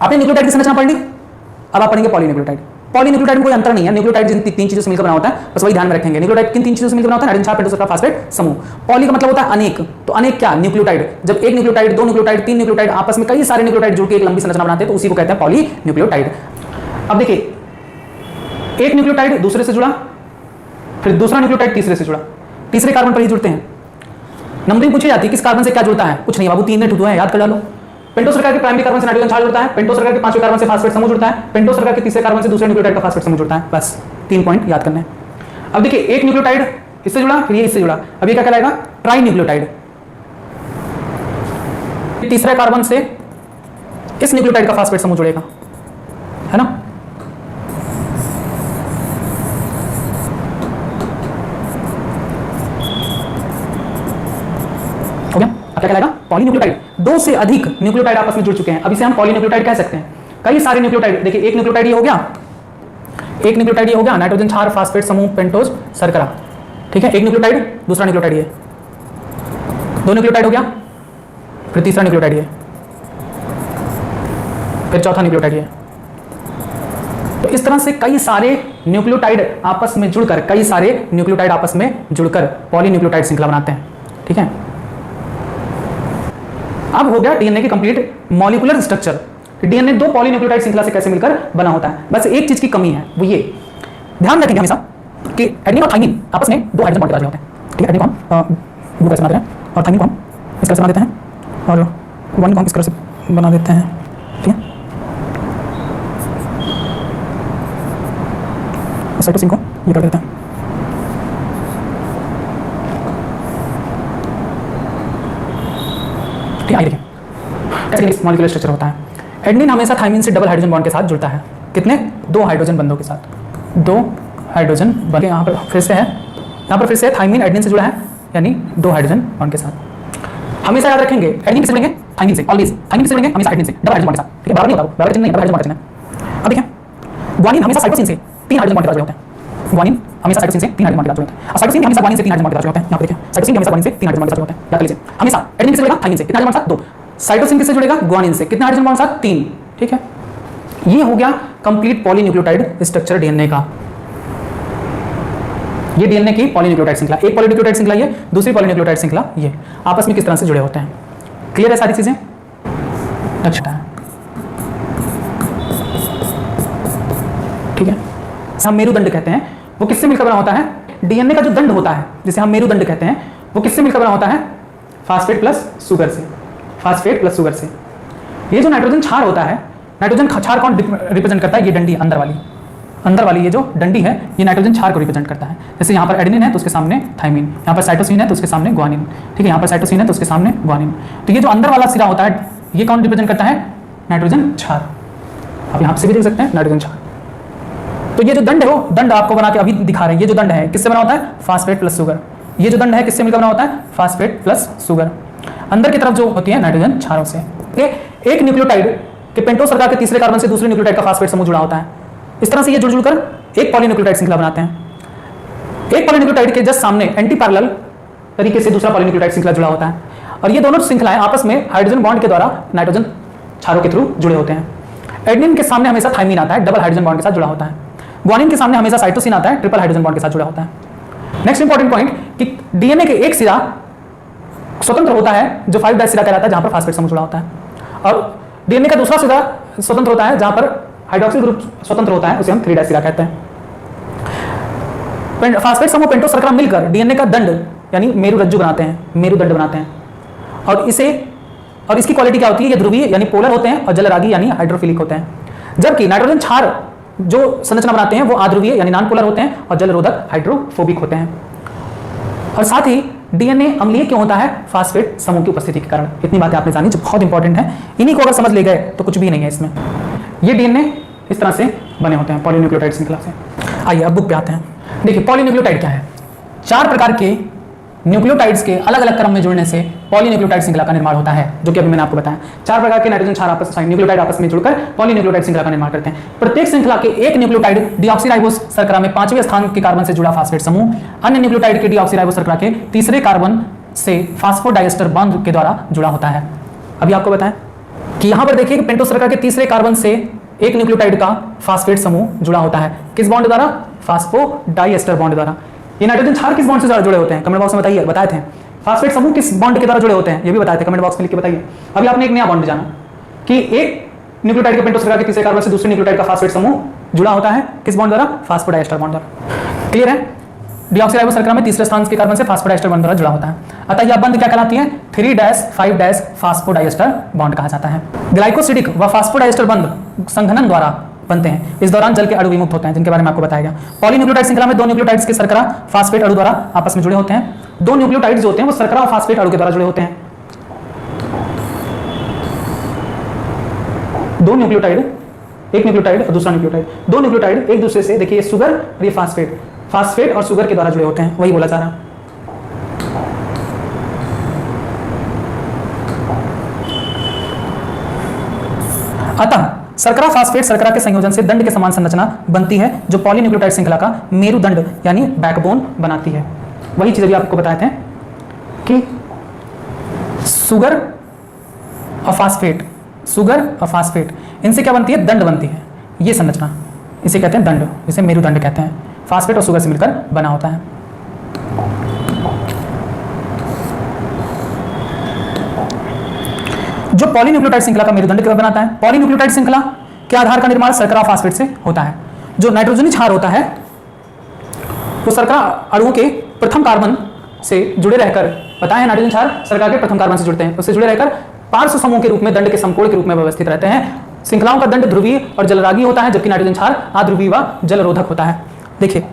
आपने न्यूक्लियोटाइड की संरचना पढ़ ली, अब आप पढ़ेंगे पॉलीन्यूक्लियोटाइड। पॉलीन्यूक्लियोटाइड में कोई अंतर नहीं है, न्यूक्लियोटाइड जिन तीन चीजों से मिलकर बना होता है, बस वही ध्यान में रखेंगे। न्यूक्लियोटाइड किन तीन चीजों से मिलकर बना होता है? नाइट्रोजन 6 पेंटोस फास्फेट समूह। पॉली का मतलब होता है अनेक, तो अनेक क्या? न्यूक्लियोटाइड। जब एक न्यूक्लियोटाइड, दो न्यूक्लियोटाइड, तीन न्यूक्लियोटाइड आपस में कई सारे न्यूक्लियोटाइड जुड़ के एक लंबी संरचना बनाते हैं, तो उसी को कहते हैं पॉलीन्यूक्लियोटाइड। अब देखिए, एक न्यूक्लियोटाइड दूसरे से जुड़ा, फिर दूसरा न्यूक्लियोटाइड तीसरे से जुड़ा, तीसरे कार्बन पर ही जुड़ते हैं। नंबरिंग पूछी जाती है किस कार्बन से क्या जुड़ता है? कुछ नहीं बाबू, 3 ने ठुटुआ है, याद कर डालो। पेंटोस प्रकार के प्राइमरी कार्बन से नाइट्रोजन 6 जुड़ता है, पेंटोस प्रकार के 5वें कार्बन से फास्फेट समूह जुड़ता है, पेंटोस प्रकार के तीसरे कार्बन से दूसरे न्यूक्लियोटाइड का फास्फेट समूह जुड़ता है। बस 3 पॉइंट याद करने हैं। अब देखिए, एक न्यूक्लियोटाइड इससे जुड़ा, फिर ये इससे जुड़ा, अब ये क्या कहलाएगा? Tri nucleotide. तीसरे कार्बन से इस न्यूक्लियोटाइड का फास्फेट समूह जुड़ेगा, है ना? हो गया? अब क्या कहलाएगा? पॉलीन्यूक्लियोटाइड। 2 से अधिक न्यूक्लियोटाइड आपस में जुड़ चुके हैं, अब इसे हम पॉलीन्यूक्लियोटाइड कह सकते हैं। कई सारे न्यूक्लियोटाइड, देखिए एक न्यूक्लियोटाइड ये हो गया, एक न्यूक्लियोटाइड ये हो गया, नाइट्रोजन 6 फास्फेट समूह पेंटोस शर्करा, ठीक है। एक न्यूक्लियोटाइड, दूसरा न्यूक्लियोटाइड ये, 2 न्यूक्लियोटाइड हो गया, फिर तीसरा न्यूक्लियोटाइड ये, फिर चौथा न्यूक्लियोटाइड ये। तो इस तरह से कई सारे न्यूक्लियोटाइड आपस में जुड़कर, कई सारे न्यूक्लियोटाइड आपस में जुड़कर पॉलीन्यूक्लियोटाइड श्रृंखला बनाते हैं, ठीक है। अब हो गया डीएनए की complete molecular structure. DNA 2 polynucleotide श्रृंखला से कैसे मिलकर बना होता है। बस एक चीज की कमी है, वो ये ध्यान रखेंगे हमेशा कि एडेनिन और थाइमिन आपस में 2 हाइड्रोजन बॉन्ड के होते हैं, ठीक है। एडेनिन को हम वो कैसे बनाते हैं, और थाइमिन को हम इस तरह से बना देते हैं, और गुआनिन को हम इस तरह से बना देते हैं, ठीक है। साइटोसिन को ये कर देते हैं। ठीक है, देखिए कैसे मॉलिक्यूलर स्ट्रक्चर होता है। एडेनिन हमेशा थाइमिन से डबल हाइड्रोजन बॉन्ड के साथ जुड़ता है। कितने? 2 हाइड्रोजन बंधों के साथ, 2 हाइड्रोजन बंध। यहाँ पर फिर से है, यहाँ पर फिर से थाइमिन एडेनिन से जुड़ा है, यानी 2 हाइड्रोजन बॉन्ड के साथ। हमेशा याद रखेंगे एडेनिन किससे मिलेंगे? थाइमिन से, ऑलवेज थाइमिन से मिलेंगे हमेशा एडेनिन से डबल हाइड्रोजन बॉन्ड के साथ, ठीक है। बराबर नहीं होगा, बराबर चिन्ह नहीं, डबल हाइड्रोजन बॉन्ड का चिन्ह है। अब देखिए, ग्वानिन हमेशा साइटोसिन से 3 हाइड्रोजन बॉन्ड के साथ जुड़े होते हैं। ग्वानिन हमेशा साइटोसिन से 3 हाइड्रोजन बॉन्ड के साथ जुड़े होते हैं, और साइटोसिन हमेशा ग्वानिन से 3 हाइड्रोजन बॉन्ड के साथ जुड़े होते हैं। यहाँ पे देखिए, साइटोसिन हमेशा ग्वानिन से 3 हाइड्रोजन बॉन्ड के साथ जुड़े होते हैं, याद कर लीजिए। हमेशा एडेनिन किससे जुड़ेगा? थाइमिन से, कितने हाइड्रोजन बॉन्ड के साथ? 2। साइटोसिन किससे जुड़ेगा? ग्वानिन से, कितने हाइड्रोजन बॉन्ड के साथ? 3, ठीक है। ये हो गया कंप्लीट पॉलीन्यूक्लियोटाइड स्ट्रक्चर डीएनए का। ये डीएनए की पॉलीन्यूक्लियोटाइड श्रृंखला, एक पॉलीन्यूक्लियोटाइड श्रृंखला ये, दूसरी पॉलीन्यूक्लियोटाइड श्रृंखला ये, आपस में किस तरह से जुड़े होते हैं। क्लियर है सारी चीजें? अच्छा है, ठीक है। हम मेरुदंड कहते हैं, वो किससे मिलकर बना होता है? डीएनए का जो दंड होता है, जिसे हम मेरुदंड कहते हैं, वो किससे मिलकर बना होता है? फास्फेट प्लस शुगर से, फास्फेट प्लस शुगर से। ये जो नाइट्रोजन क्षार होता है, नाइट्रोजन क्षार कौन रिप्रेजेंट करता है? ये डंडी अंदर वाली ये जो डंडी है, ये नाइट्रोजन क्षार को रिप्रेजेंट करता है। जैसे यहाँ पर एडेनिन है तो उसके सामने थाइमिन, यहाँ पर साइटोसिन है तो उसके सामने ग्वानिन, ठीक है। यहाँ पर साइटोसिन है तो उसके सामने ग्वानिन। तो ये जो अंदर वाला सिरा होता है, ये कौन रिप्रेजेंट करता है? नाइट्रोजन क्षार। आप यहाँ से भी देख सकते हैं नाइट्रोजन क्षार। तो ये जो दंड है, वो दंड आपको बना के अभी दिखा रहे हैं। ये जो दंड है किससे बना होता है? Phosphate plus sugar. ये जो दंड है किससे मिलकर बना होता है? Phosphate plus sugar. अंदर की तरफ जो होती है नाइट्रोजन क्षारों से। एक न्यूक्लियोटाइड के पेंटोस शर्करा के तीसरे कार्बन से दूसरे न्यूक्लियोटाइड का फास्फेट समूह जुड़ा होता है। इस तरह से ये जुड़-जुड़कर एक पॉलीन्यूक्लियोटाइड श्रृंखला बनाते हैं। एक पॉलीन्यूक्लियोटाइड के जस्ट सामने एंटी पैरेलल तरीके से दूसरा पॉलीन्यूक्लियोटाइड श्रृंखला जुड़ा होता है, और ये दोनों श्रृंखलाएं आपस में हाइड्रोजन बॉन्ड के द्वारा नाइट्रोजन क्षारों के थ्रू जुड़े होते हैं। एडेनिन के सामने हमेशा थाइमिन आता है, डबल हाइड्रोजन बॉन्ड के साथ जुड़ा होता है। ग्वानिन के सामने हमेशा साइटोसिन आता है, ट्रिपल हाइड्रोजन बॉन्ड के साथ जुड़ा होता है। नेक्स्ट इंपॉर्टेंट पॉइंट कि डीएनए के एक सिरा स्वतंत्र होता है, जो 5' सिरा कहलाता है, जहां पर फास्फेट समूह जुड़ा होता है, और डीएनए का दूसरा सिरा स्वतंत्र होता है, जहां पर हाइड्रोक्सिल ग्रुप स्वतंत्र होता है, उसे हम 3' सिरा कहते हैं। फास्फेट समूह पेंटोस शर्करा मिलकर डीएनए का दंड यानी मेरुरज्जु बनाते हैं, मेरुदंड बनाते हैं। और इसकी क्वालिटी क्या होती है? ये ध्रुवीय यानी पोलर होते हैं, और जलरागी यानी हाइड्रोफिलिक होते हैं। जबकि नाइट्रोजन क्षार जो संरचना बनाते हैं वो आध्रुवीय यानी नॉन पोलर होते हैं, और जलरोधक हाइड्रोफोबिक होते हैं। और साथ ही डीएनए अम्लीय क्यों होता है? फास्फेट समूह की उपस्थिति के कारण। इतनी बातें आपने जानी जो बहुत इंपॉर्टेंट है, इन्हीं को अगर समझ ले गए तो कुछ भी नहीं है इसमें। ये डीएनए इस तरह से बने होते हैं पॉलीन्यूक्लियोटाइड श्रृंखला से। आइए अब बुक पे आते हैं। देखिए पॉलीन्यूक्लियोटाइड क्या है? 4 प्रकार के न्यूक्लियोटाइड्स के अलग अलग क्रम में जुड़ने से पॉलीन्यूक्लियोटाइड श्रृंखला का निर्माण होता है, जो कि अभी मैंने आपको बताया। 4 प्रकार के नाइट्रोजन क्षार न्यूक्लियोटाइड आपस में जुड़कर पॉलीन्यूक्लियोटाइड श्रृंखला का निर्माण करते हैं। प्रत्येक श्रृंखला के एक न्यूक्लियोटाइड डीऑक्सीराइबोस शर्करा में 5वें स्थान के कार्बन से जुड़ा फास्फेट समूह, अन्य न्यूक्लियोटाइड के डीऑक्सीराइबोस शर्करा के तीसरे कार्बन से फास्फोडाइएस्टर बॉन्ड के द्वारा जुड़ा होता है। अभी आपको बताएं कि यहां पर देखिए कि पेंटोस श्रृंखला के तीसरे कार्बन से एक न्यूक्लियोटाइड का फास्फेट समूह जुड़ा होता है। किस बॉन्ड द्वारा? फास्फोडाइएस्टर बॉन्ड द्वारा। ये नाइट्रोजन क्षार किस बॉन्ड से जुड़े होते हैं? कमेंट बॉक्स में बताइए, बताए थे। फास्फेट समूह किस बॉन्ड के द्वारा जुड़े होते हैं? ये भी बताए थे, कमेंट बॉक्स में लिख के बताइए। अभी आपने एक नया बॉन्ड जाना कि एक न्यूक्लियोटाइड के पेंटोस श्रृंखला के तीसरे कार्बन से दूसरे न्यूक्लियोटाइड का फास्फेट समूह जुड़ा होता है किस बॉन्ड द्वारा? फास्फोडाइएस्टर बॉन्ड द्वारा। क्लियर है? डीऑक्सीराइबो श्रृंखला में तीसरे स्थान के कार्बन से फास्फोडाइएस्टर बॉन्ड द्वारा जुड़ा होता है। अतः यह बंध क्या कहलाती है? 3-5- फास्फोडाइएस्टर बॉन्ड कहा जाता है। ग्लाइकोसिडिक व फास्फोडाइएस्टर बंध संघनन द्वारा बनते हैं। इस दौरान जल के अणु विमुक्त होते हैं, जिनके बारे में आपको बताया गया। पॉलीन्यूक्लियोटाइड श्रृंखला में दो न्यूक्लियोटाइड्स के शर्करा फास्फेट अणु द्वारा आपस में जुड़े होते हैं। दो न्यूक्लियोटाइड्स जो होते हैं वो शर्करा और फास्फेट अणु के द्वारा जुड़े होते हैं। दो न्यूक्लियोटाइड, एक न्यूक्लियोटाइड और दूसरा न्यूक्लियोटाइड, दो न्यूक्लियोटाइड एक दूसरे से, देखिए शुगर और ये फास्फेट, फास्फेट और शुगर के द्वारा जुड़े होते हैं, वही बोला जा रहा है। अतः शर्करा फास्फेट शर्करा के संयोजन से दंड के समान संरचना बनती है, जो पॉलीन्यूक्लियोटाइड श्रृंखला का मेरुदंड यानी बैकबोन बनाती है। वही चीज अभी आपको बताए थे कि शुगर और फास्फेट, शुगर और फास्फेट इनसे क्या बनती है? दंड बनती है। ये संरचना इसे कहते हैं दंड, इसे मेरुदंड कहते हैं। फास्फेट और शुगर से मिलकर बना होता है। जो पॉलीन्यूक्लियोटाइड श्रृंखला का मेरुदंड क्या बनाता है? पॉलीन्यूक्लियोटाइड श्रृंखला के आधार का निर्माण शर्करा फास्फेट से होता है। जो नाइट्रोजनी क्षार होता है वो शर्करा अणुओं के प्रथम कार्बन से जुड़े रहकर, पता है नाइट्रोजन क्षार शर्करा के प्रथम कार्बन से जुड़ते हैं, उससे जुड़े रहकर पार्श्व समूह के रूप में दंड के समकोण के रूप में व्यवस्थित रहते हैं। श्रृंखलाओं का दंड ध्रुवीय और जलरागी होता है, जबकि नाइट्रोजन क्षार अध्रुवीय व जलरोधक होता है। देखिए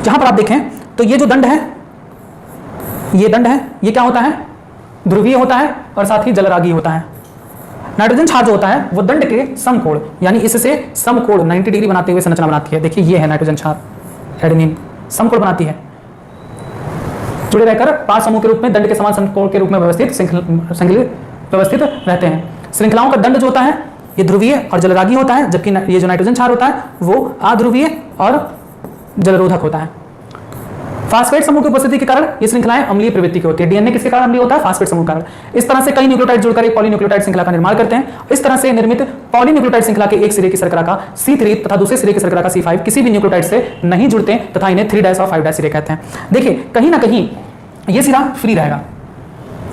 जहां पर आप देखें तो ये जो दंड है, ये दंड है, ये क्या होता है? ध्रुवीय होता है और साथ ही जलरागी होता है। नाइट्रोजन क्षार जो होता है वो दंड के समकोण यानी इससे समकोण 90 डिग्री बनाते हुए संरचना बनाती है। देखिए ये है नाइट्रोजन क्षार, एडेनिन समकोण बनाती है, जुड़े रहकर पांच समूह के रूप में दंड के समान समकोण के रूप में व्यवस्थित रहते हैं। श्रृंखलाओं का दंड जो होता है ये ध्रुवीय और जलरागी होता है, जबकि ये जो नाइट्रोजन क्षार होता है वो अध्रुवीय और जलरोधक होता है। फास्फेट समूह की उपस्थिति के कारण ये श्रृंखलाएं अम्लीय प्रवृत्ति की होती है। डीएनए किसके कारण अम्लीय होता है? फास्फेट समूह के कारण। इस तरह से कई न्यूक्लियोटाइड जुड़कर एक पॉलीन्यूक्लियोटाइड श्रृंखला का निर्माण करते हैं। इस तरह से निर्मित पॉलीन्यूक्लियोटाइड श्रृंखला के एक सिरे की शर्करा का C3 तथा दूसरे सिरे की शर्करा का C5 किसी भी न्यूक्लियोटाइड से नहीं जुड़ते तथा इन्हें 3' और 5' सिरे कहते हैं। देखिए कहीं ना कहीं ये सिरा फ्री रहेगा,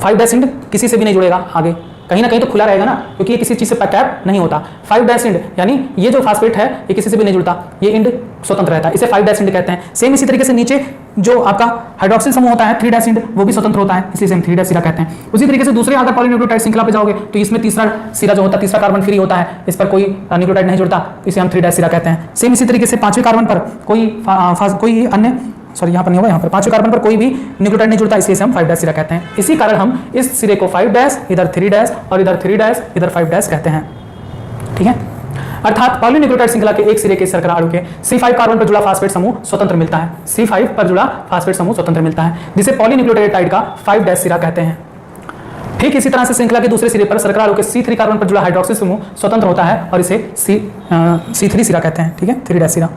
5' एंड किसी से भी नहीं जुड़ेगा, आगे कहीं ना कहीं तो खुला रहेगा ना, क्योंकि ये किसी चीज से पैकअप नहीं होता। 5' एंड यानी ये जो फास्फेट है ये किसी से भी नहीं जुड़ता, ये एंड स्वतंत्र रहता है, इसे 5' एंड कहते हैं। सेम इसी तरीके से नीचे जो आपका हाइड्रोक्सिल समूह होता है 3' एंड, वो भी स्वतंत्र होता है, इसलिए हम 3' सिरा कहते हैं। उसी तरीके से दूसरे अगर पॉलीन्यूक्लियोटाइड श्रृंखला पे जाओगे तो इसमें तीसरा सिरा जो होता है, तीसरा कार्बन फ्री होता है, इस पर कोई न्यूक्लियोटाइड नहीं जुड़ता, इसे हम 3' सिरा कहते हैं। सेम इसी तरीके से पांचवें कार्बन पर कोई अन्य यहाँ पर नहीं होगा, यहाँ पर पांचवें कार्बन पर कोई भी न्यूक्लियोटाइड नहीं जुड़ता, इसलिए हम 5' सिरा कहते हैं। इसी कारण हम इस सिरे को 5' इधर 3' और इधर 3' इधर 5' कहते हैं। ठीक है, अर्थात पॉलीन्यूक्लियोटाइड श्रृंखला के एक सिरे के शर्करा अणु के C5 कार्बन पर जुड़ा फास्फेट समूह स्वतंत्र मिलता है। C5 पर जुड़ा फास्फेट समूह स्वतंत्र मिलता है, जिसे पॉलीन्यूक्लियोटाइड का 5' सिरा कहते हैं। ठीक इसी तरह से श्रृंखला के दूसरे सिरे पर शर्करा अणु के C3 कार्बन पर जुड़ा हाइड्रोक्सिल समूह स्वतंत्र होता है और इसे C3 सिरा कहते हैं। ठीक है, 3' सिरा।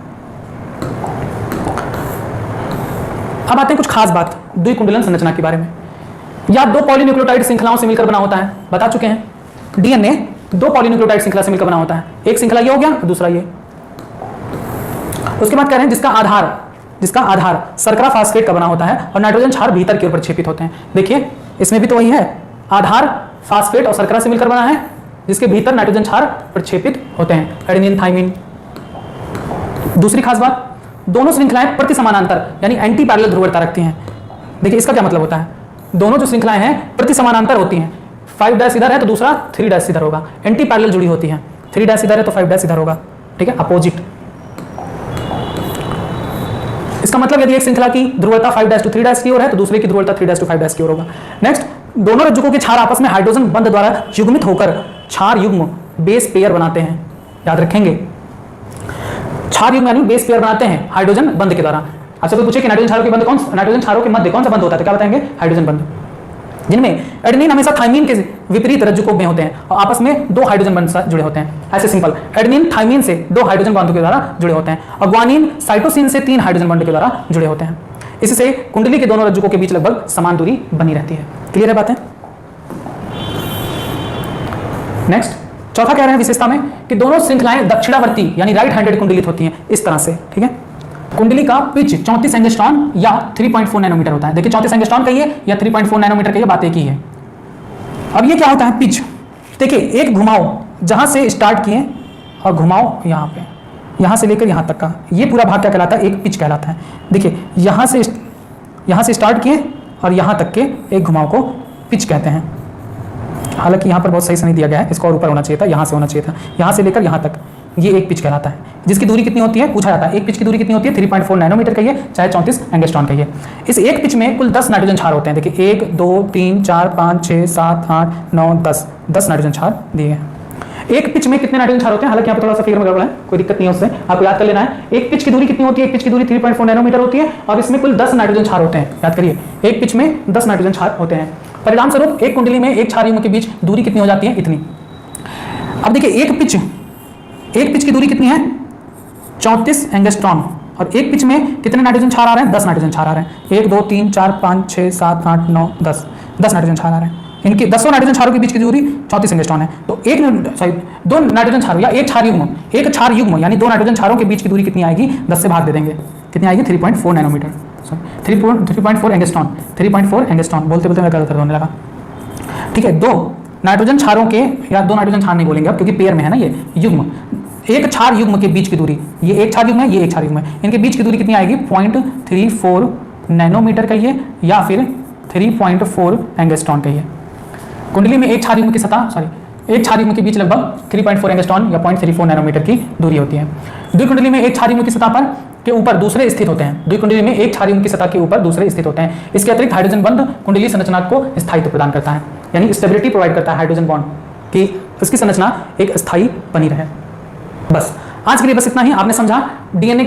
अब आते हैं कुछ खास बात द्विकुंडलन संरचना के बारे में। या दो पॉलीन्यूक्लियोटाइड श्रृंखलाओं से मिलकर बना होता है, बता चुके हैं। डीएनए दो पॉलीन्यूक्लियोटाइड श्रृंखला से मिलकर बना होता है, एक श्रृंखला ये हो गया, दूसरा ये। उसके बाद कह रहे हैं जिसका आधार शर्करा फास्फेट का बना होता है और नाइट्रोजन क्षार भीतर की ओर प्रक्षेपित होते हैं। देखिए इसमें भी तो वही है, आधार फास्फेट और शर्करा से मिलकर बना है, जिसके भीतर नाइट्रोजन क्षार प्रक्षेपित होते हैं, एडेनिन थाइमिन। दूसरी खास बात, दोनों श्रृंखलाएं प्रति समानांतर यानी एंटी पैरेलल ध्रुवता रखती हैं। देखिए इसका क्या मतलब होता है, दोनों जो श्रृंखलाएं हैं प्रति समानांतर होती हैं। 5' इधर है तो दूसरा 3' इधर होगा, एंटी पैरेलल जुड़ी होती है। 3' इधर है तो 5' इधर होगा। ठीक है, अपोजिट। इसका मतलब यदि एक श्रृंखला की ध्रुवता 5' to 3' की ओर है तो दूसरे की ध्रुवता 3' to 5' की ओर होगा। नेक्स्ट, दोनों रज्जुकों के क्षार आपस में हाइड्रोजन बंध द्वारा युग्मित होकर क्षार युग्म बेस पेयर बनाते हैं। याद रखेंगे, क्षार युग्म यानी बेस पेयर बनाते हैं हाइड्रोजन बंध के द्वारा। अच्छा, कोई पूछे कि नाइट्रोजन क्षारों के मध्य कौन सा बंध होता है, तो क्या बताएंगे? हाइड्रोजन बंध, जिनमें एडेनिन हमेशा थाइमिन के विपरीत रज्जुकों में होते हैं और आपस में दो हाइड्रोजन बंध जुड़े होते हैं। ऐसे सिंपल, एडेनिन थाइमिन से दो हाइड्रोजन बंधों के द्वारा जुड़े होते हैं और ग्वानिन साइटोसिन से 3 हाइड्रोजन बंध के द्वारा जुड़े होते हैं। इससे कुंडली के दोनों रज्जुकों के बीच लगभग समान दूरी बनी रहती है। क्लियर है बातें? नेक्स्ट चौथा कह रहे हैं विशेषता में कि दोनों श्रृंखलाएं दक्षिणावर्ती यानी राइट हैंडेड कुंडलित होती हैं इस तरह से, ठीक है। कुंडली का पिच 34 एंगस्ट्रॉन या 3.4 नैनोमीटर होता है। देखिए 34 एंगस्ट्रॉन कहिए या 3.4 नैनोमीटर कहिए, बात एक ही है। अब ये क्या होता है पिच, देखिए एक घुमाओ जहां से स्टार्ट किए और घुमाओ यहाँ पे, यहाँ से लेकर यहाँ तक का ये पूरा भाग क्या कहलाता है, एक पिच कहलाता है। देखिए यहाँ से स्टार्ट किए और यहाँ तक के एक घुमाव को पिच कहते हैं। हालांकि यहाँ पर बहुत सही से नहीं दिया गया है, इसको और ऊपर होना चाहिए था, यहाँ से होना चाहिए था, यहाँ से लेकर यहाँ तक ये एक पिच कहलाता है। जिसकी दूरी कितनी होती है पूछा जाता है, एक पिच की दूरी कितनी होती है 3.4 नैनोमीटर कहिए चाहे 34 एंगस्ट्रॉन कहिए। इस एक पिच में कुल 10 नाइट्रोजन क्षार होते हैं। देखिए 1 2 3 4 5 6 7 8 9 10 नाइट्रोजन क्षार दिए हैं। एक पिच में कितने नाइट्रोजन क्षार होते हैं, हालांकि यहाँ पर थोड़ा सा फिगर में गड़बड़ है, कोई दिक्कत नहीं है, उससे आपको याद कर लेना है। एक पिच की दूरी कितनी होती है, एक पिच की दूरी 3.4 नैनोमीटर होती है और इसमें कुल 10 नाइट्रोजन क्षार होते हैं। याद करिए एक पिच में 10 नाइट्रोजन क्षार होते हैं। परिणाम स्वरूप एक कुंडली में एक क्षार युग्म के बीच दूरी कितनी हो जाती है, इतनी। अब देखिए एक पिच की दूरी कितनी है 34 एंगस्ट्रॉन और एक पिच में कितने नाइट्रोजन क्षार आ रहे हैं, 10 नाइट्रोजन क्षार आ रहे हैं। 1 2 3 4 5 6 7 8 9 10 नाइट्रोजन क्षार आ रहे हैं। इनके 10 नाइट्रोजन क्षारों के बीच की दूरी 34 एंगस्ट्रॉन है। तो दो नाइट्रोजन क्षारों या एक क्षार युग्म यानी दो नाइट्रोजन क्षारों के बीच की दूरी कितनी आएगी, 10 से भाग दे देंगे, कितनी आएगी 3.4 नैनोमीटर, 3.4 एंगस्ट्रॉन, 3.4 एंगस्ट्रॉन। बोलते बोलते मैं गलत होने लगा, ठीक है। दो नाइट्रोजन क्षारों के या दो नाइट्रोजन क्षार नहीं बोलेंगे अब क्योंकि पेयर में है ना ये युग्म, एक क्षार युग्म के बीच की दूरी, ये एक क्षार युग्म है, ये एक क्षार युग्म है, इनके बीच की दूरी कितनी आएगी 0.34 नैनोमीटर कहिए या फिर 3.4 एंगस्ट्रॉन कहिए। कुंडली में एक क्षार युग्म की एक क्षार युग्म के बीच लगभग 3.4 एंगस्ट्रॉन या 0.34 नैनोमीटर की दूरी होती है। द्विकुंडली में एक क्षार युग्म की सतह पर के ऊपर दूसरे स्थित होते हैं। द्विकुंडली में एक क्षार युग्म की सतह के ऊपर दूसरे स्थित होते हैं। इसके अतिरिक्त हाइड्रोजन बंध कुंडली संरचना को स्थायित्व प्रदान करता है, यानी स्टेबिलिटी प्रोवाइड करता है हाइड्रोजन बॉन्ड कि उसकी संरचना एक स्थायी बनी रहे। बस आज के लिए बस इतना ही। आपने समझा डीएनए